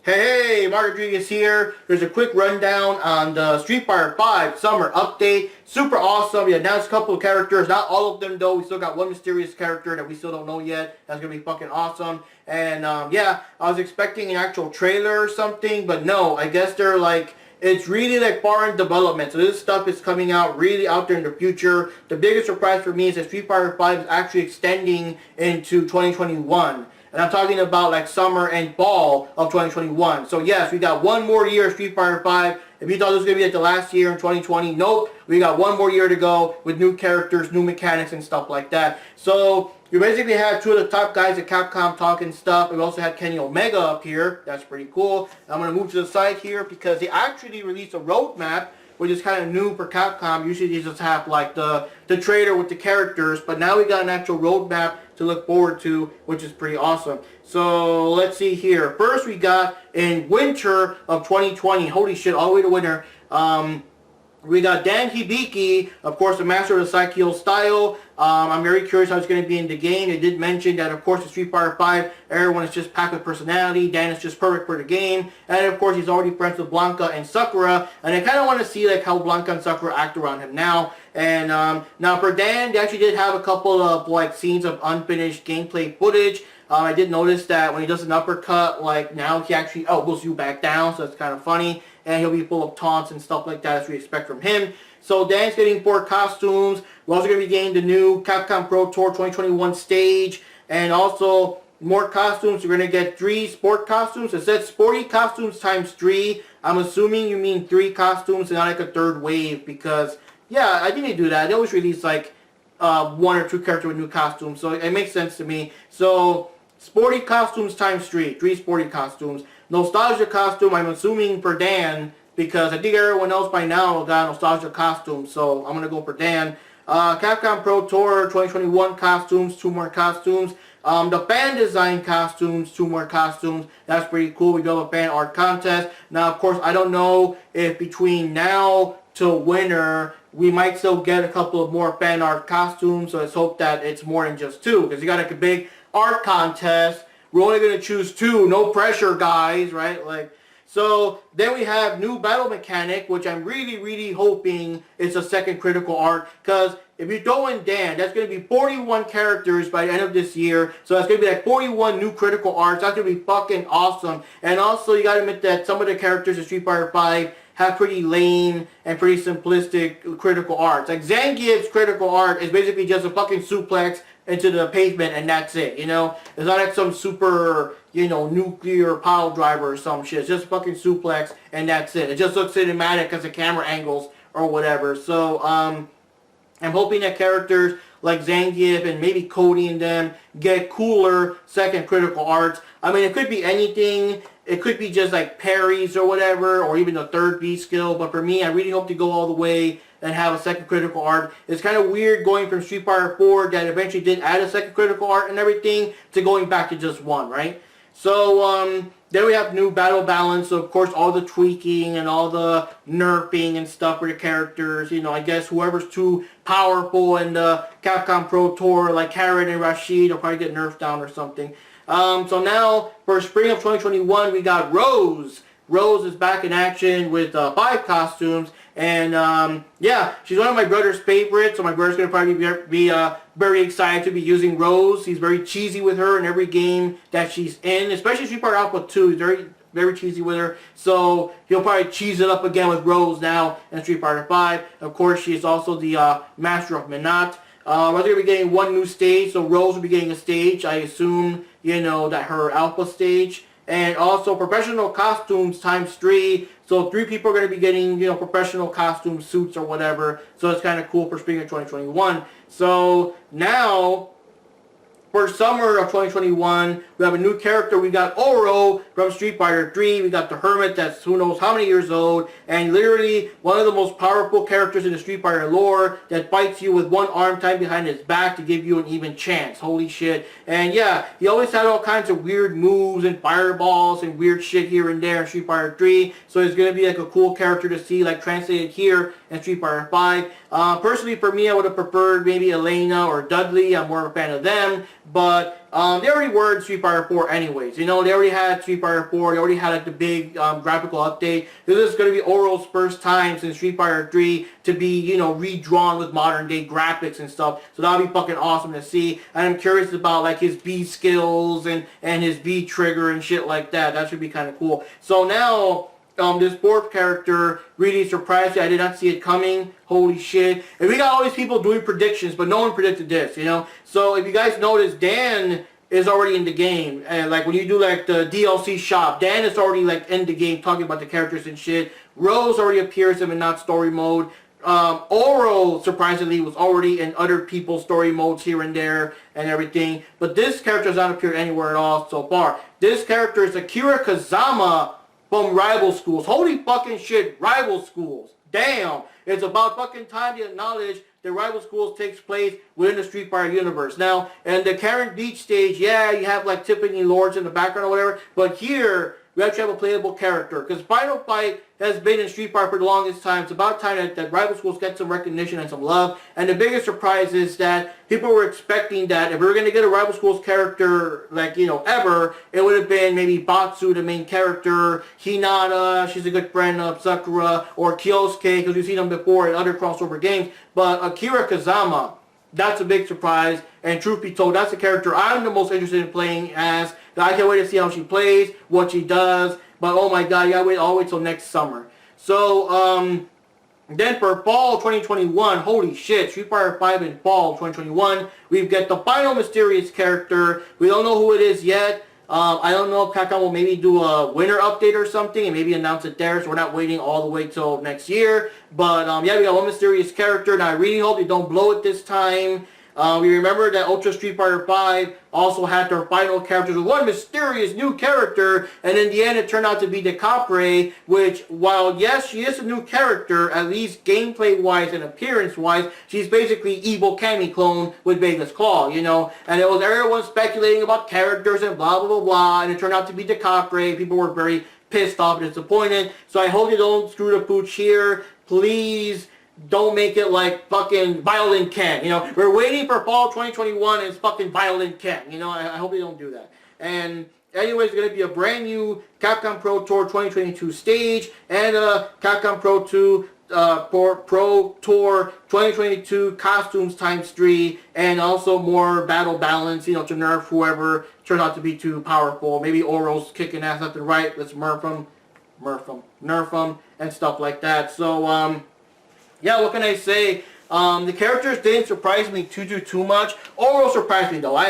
Hey, Mark Rodriguez here. There's a quick rundown on the Street Fighter 5 Summer Update. Super awesome. We announced a couple of characters. Not all of them, though. We still got one mysterious character that we still don't know yet. That's going to be fucking awesome. And, yeah, I was expecting an actual trailer or something, but no. I guess they're like... It's really like far in development, so this stuff is coming out really out there in the future. The biggest surprise for me is that Street Fighter 5 is actually extending into 2021. And I'm talking about like summer and fall of 2021. So yes, we got one more year of Street Fighter 5. If you thought this was going to be like the last year in 2020, nope. We got one more year to go with new characters, new mechanics and stuff like that. So you basically had two of the top guys at Capcom talking stuff. We also had Kenny Omega up here. That's pretty cool. I'm going to move to the side here because they actually released a roadmap, which is kind of new for Capcom. Usually they just have like the trailer with the characters, but now we got an actual roadmap to look forward to, which is pretty awesome. So let's see here. First we got in winter of 2020. Holy shit, all the way to winter. We got Dan Hibiki, of course, the master of the Psycho style. I'm very curious how it's going to be in the game. They did mention that, of course, in Street Fighter 5, everyone is just packed with personality. Dan is just perfect for the game. And, of course, he's already friends with Blanca and Sakura. And I kind of want to see like how Blanca and Sakura act around him now. And now for Dan, they actually did have a couple of like scenes of unfinished gameplay footage. I did notice that when he does an uppercut, like now he actually elbows you back down, so it's kind of funny. And he'll be full of taunts and stuff like that as we expect from him. So Dan's getting 4 costumes. We're also going to be getting the new Capcom Pro Tour 2021 stage. And also more costumes. We're going to get 3 sport costumes. It says sporty costumes times 3. I'm assuming you mean 3 costumes and not like a third wave. Because, yeah, I think they do that. They always release like 1 or 2 characters with new costumes. So it makes sense to me. So sporty costumes times 3. 3 sporty costumes. Nostalgia costume, I'm assuming for Dan, because I think everyone else by now got a nostalgia costume, so I'm going to go for Dan. Capcom Pro Tour 2021 costumes, 2 more costumes. The fan design costumes, 2 more costumes. That's pretty cool. We do have a fan art contest. Now, of course, I don't know if between now till winter, we might still get a couple of more fan art costumes, so let's hope that it's more than just 2, because you got like a big art contest. We're only going to choose 2. No pressure, guys, right? Like, so then we have new battle mechanic, which I'm really hoping is a second critical art. Because if you throw in Dan, that's going to be 41 characters by the end of this year. So that's going to be like 41 new critical arts. That's going to be fucking awesome. And also, you got to admit that some of the characters in Street Fighter 5 have pretty lame and pretty simplistic critical arts. Like Zangief's critical art is basically just a fucking suplex into the pavement and that's it, you know? It's not like some super, you know, nuclear pile driver or some shit. It's just a fucking suplex and that's it. It just looks cinematic because of camera angles or whatever. So, I'm hoping that characters like Zangief and maybe Cody and them get cooler second critical arts. I mean, it could be anything. It could be just like parries or whatever, or even the third B skill. But for me, I really hope to go all the way and have a second critical art. It's kind of weird going from Street Fighter 4 that eventually did add a second critical art and everything to going back to just 1, right? So, then we have new battle balance. So, of course, all the tweaking and all the nerfing and stuff for the characters. You know, I guess whoever's too powerful in the Capcom Pro Tour, like Karen and Rashid, will probably get nerfed down or something. So now, for spring of 2021, we got Rose. Rose is back in action with 5 costumes. And, yeah, she's one of my brother's favorites. So my brother's going to probably be very excited to be using Rose. He's very cheesy with her in every game that she's in. Especially Street Fighter Alpha 2. He's very cheesy with her. So he'll probably cheese it up again with Rose now in Street Fighter 5. Of course, she's also the master of Minot. We're going to be getting 1 new stage. So Rose will be getting a stage. I assume, you know, that her Alpha stage. And also professional costumes times 3. So 3 people are going to be getting, you know, professional costume suits or whatever. So it's kind of cool for spring of 2021. So now, for summer of 2021, we have a new character. We got Oro from Street Fighter 3. We got the Hermit that's who knows how many years old. And literally one of the most powerful characters in the Street Fighter lore that fights you with 1 arm tied behind his back to give you an even chance. Holy shit. And yeah, he always had all kinds of weird moves and fireballs and weird shit here and there in Street Fighter 3. So it's going to be like a cool character to see like translated here in Street Fighter 5. Personally, for me, I would have preferred maybe Elena or Dudley. I'm more of a fan of them. But they already were in Street Fighter 4 anyways. You know, they already had Street Fighter 4. They already had like the big graphical update. This is going to be Oro's first time since Street Fighter 3 to be, you know, redrawn with modern day graphics and stuff. So that'll be fucking awesome to see. And I'm curious about like his B skills and his B trigger and shit like that. That should be kind of cool. So now, this fourth character really surprised me. I did not see it coming. Holy shit. And we got all these people doing predictions, but no one predicted this, you know? So if you guys notice, Dan is already in the game. And like when you do like the DLC shop, Dan is already like in the game talking about the characters and shit. Rose already appears in not story mode. Oro, surprisingly, was already in other people's story modes here and there and everything. But this character has not appeared anywhere at all so far. This character is Akira Kazama from Rival Schools. Holy fucking shit, Rival Schools. Damn. It's about fucking time to acknowledge that Rival Schools takes place within the Street Fighter universe. Now, in the Karen Beach stage, yeah, you have like Tiffany Lords in the background or whatever, but here, we actually have a playable character. Because Final Fight has been in Street Fighter for the longest time. It's about time that Rival Schools get some recognition and some love. And the biggest surprise is that people were expecting that if we were going to get a Rival Schools character, like, you know, ever, it would have been maybe Batsu, the main character, Hinata, she's a good friend of Sakura, or Kyosuke, because we've seen them before in other crossover games. But Akira Kazama, that's a big surprise. And truth be told, that's the character I'm the most interested in playing as. I can't wait to see how she plays, what she does. But oh my god, you gotta wait all the way till next summer. So, then for fall 2021, holy shit, Street Fighter 5 in fall 2021, we get the final mysterious character. We don't know who it is yet. I don't know if Capcom will maybe do a winter update or something and maybe announce it there, so we're not waiting all the way till next year. But yeah, we got one mysterious character, and I really hope they don't blow it this time. We remember that Ultra Street Fighter 5 also had their final characters with one mysterious new character, and in the end it turned out to be the Capre, which, while yes, she is a new character, at least gameplay-wise and appearance-wise, she's basically evil Cammy clone with Vega's Claw, you know, and it was everyone speculating about characters and blah, blah, blah, blah, and it turned out to be the Capre. People were very pissed off and disappointed, so I hope you don't screw the pooch here. Please don't make it like fucking Violent Ken, you know. We're waiting for fall 2021 and it's fucking Violent Ken, you know. I hope they don't do that. And anyways, it's going to be a brand new Capcom Pro Tour 2022 stage and a Capcom Pro 2 Pro Tour 2022 costumes ×3, and also more battle balance, you know, to nerf whoever turns out to be too powerful. Maybe Oro's kicking ass left and right. Let's nerf them, and stuff like that. So, yeah, what can I say? The characters didn't surprise me too much. Oro surprised me though. I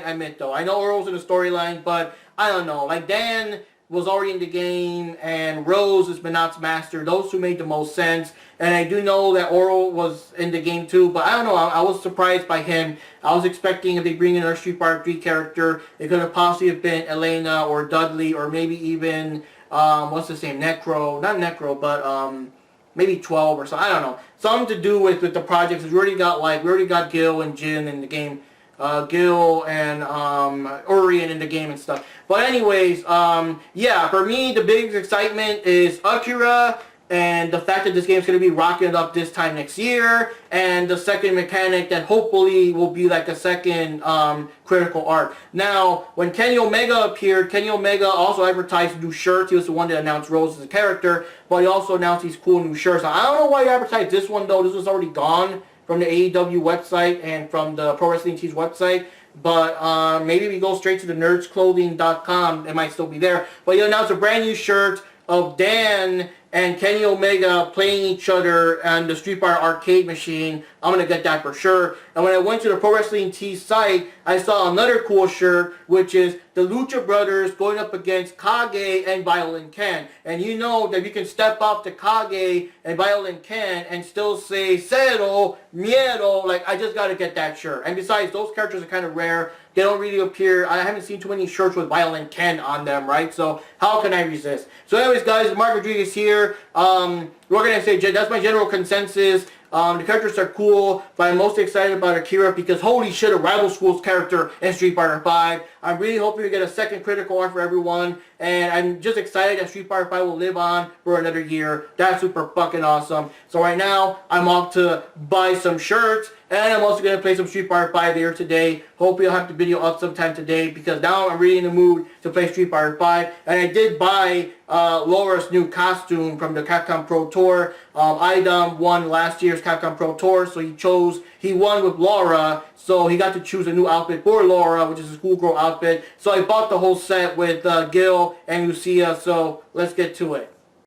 admit though. I know Oro's in the storyline, but I don't know. Like Dan was already in the game, and Rose is Minot's master. Those two made the most sense. And I do know that Oro was in the game too, but I don't know. I was surprised by him. I was expecting if they bring in our Street Fighter 3 character, it could have possibly have been Elena or Dudley or maybe even what's his name? Necro. Not Necro, but maybe 12 or so. I don't know. Something to do with the projects. We already got Gil and Jin in the game. Gil and Urien in the game and stuff. But anyways, yeah, for me, the biggest excitement is Akira, and the fact that this game is going to be rocking it up this time next year, and the second mechanic that hopefully will be like a second critical art. Now, when Kenny Omega appeared, Kenny Omega also advertised new shirts. He was the one that announced Rose as a character, but he also announced these cool new shirts. Now, I don't know why he advertised this one though. This was already gone from the AEW website and from the Pro Wrestling Tees website. But maybe we go straight to the nerdsclothing.com. It might still be there. But he announced a brand new shirt of Dan and Kenny Omega playing each other on the Street Fighter arcade machine. I'm going to get that for sure. And when I went to the Pro Wrestling Tees site, I saw another cool shirt, which is the Lucha Brothers going up against Kage and Violent Ken. And you know that you can step up to Kage and Violent Ken and still say, Cero, Miedo. Like, I just got to get that shirt. And besides, those characters are kind of rare. They don't really appear. I haven't seen too many shirts with Violent Ken on them, right? So how can I resist? So anyways, guys, Mark Rodriguez here. We're going to say that's my general consensus. The characters are cool, but I'm most excited about Akira because holy shit, a Rival Schools character in Street Fighter 5. I'm really hoping we get a second Critical Art for everyone, and I'm just excited that Street Fighter 5 will live on for another year. That's super fucking awesome. So right now, I'm off to buy some shirts, and I'm also going to play some Street Fighter 5 here today. Hopefully I'll have the video up sometime today, because now I'm really in the mood to play Street Fighter 5. And I did buy Laura's new costume from the Capcom Pro Tour. Idom won last year's Capcom Pro Tour, so he won with Laura, so he got to choose a new outfit for Laura, which is a schoolgirl outfit. So I bought the whole set with Gil and Lucia, so let's get to it.